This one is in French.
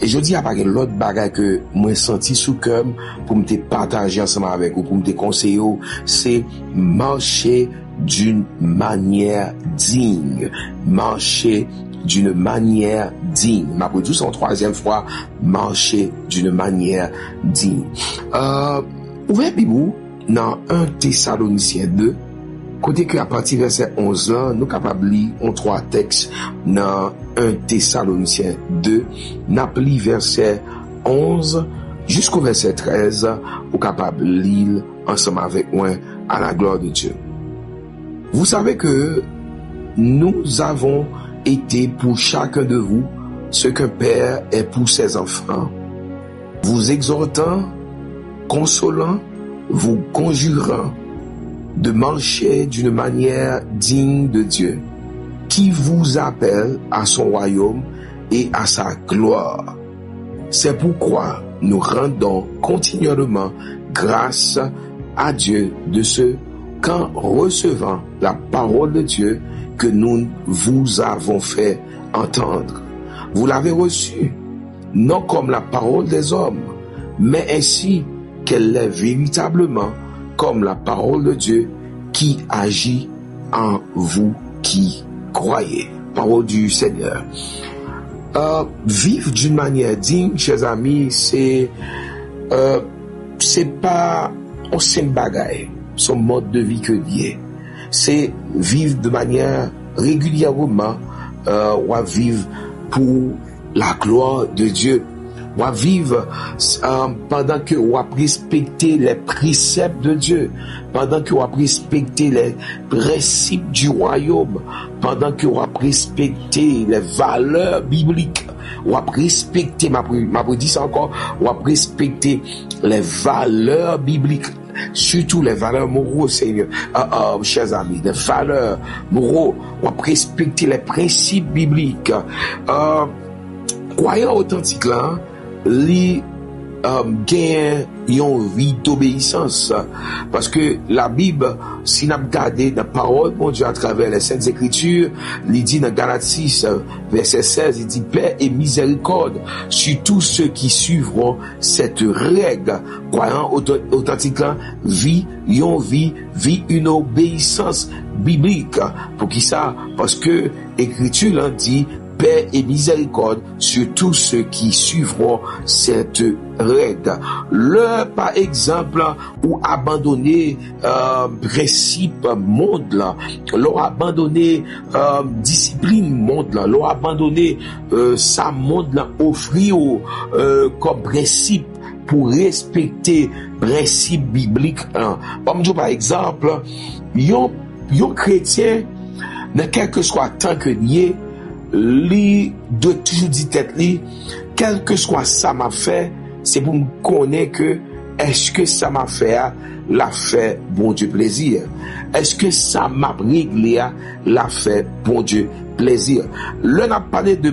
Et je dis à part l'autre bagage que moi senti sous cœur pour me partager ensemble avec vous, pour me conseiller, c'est marcher d'une manière digne. Marcher d'une manière digne. Ma pour en troisième fois, marcher d'une manière digne. Ouvrez Bible dans 1 Thessaloniciens 2, côté que à partir verset 11 là, nous capables lire on trois textes dans 1 Thessaloniciens 2, n'a li verset 11 jusqu'au verset 13, ou capable lire ensemble avec moi à la gloire de Dieu. Vous savez que nous avons été pour chacun de vous ce qu'un père est pour ses enfants, vous exhortant, consolant, vous conjurant de marcher d'une manière digne de Dieu, qui vous appelle à son royaume et à sa gloire. C'est pourquoi nous rendons continuellement grâce à Dieu de ce qu'en recevant la parole de Dieu que nous vous avons fait entendre, vous l'avez reçue, non comme la parole des hommes, mais ainsi qu'elle est véritablement comme la parole de Dieu qui agit en vous qui croyez. Parole du Seigneur. Vivre d'une manière digne, chers amis, c'est pas un simple bagaille, son mode de vie que lié. C'est vivre de manière régulièrement, ou à vivre pour la gloire de Dieu. On va vivre pendant que on va respecter les préceptes de Dieu, pendant que on va respecter les principes du royaume, pendant que on va respecter les valeurs bibliques, on va respecter, m'a dit ça encore, on va respecter les valeurs bibliques, surtout les valeurs moraux, Seigneur, chers amis, les valeurs moraux, on va respecter les principes bibliques. Croyant authentique là, li gagne une vie d'obéissance, parce que la Bible, si nous regardons la parole de Dieu à travers les Saintes Écritures, il dit dans Galates 6 verset 16, il dit paix et miséricorde sur tous ceux qui suivront cette règle. Croyant authentique vie une obéissance biblique. Pour qui ça? Parce que l'écriture dit paix et miséricorde sur tous ceux qui suivront cette règle. Par exemple, ou abandonner principe monde là, leur abandonner discipline monde là, leur abandonner sa monde là, offrir comme principe pour respecter principe biblique. Par exemple, yon chrétien, dans quel que soit temps que lié, li de toujours dit tête li, quel que soit ça m'a fait, c'est pour me connaître que est-ce que ça m'a fait l'a fait bon Dieu plaisir, est-ce que ça m'a réglé l'a fait bon Dieu plaisir. Le n'a parlé de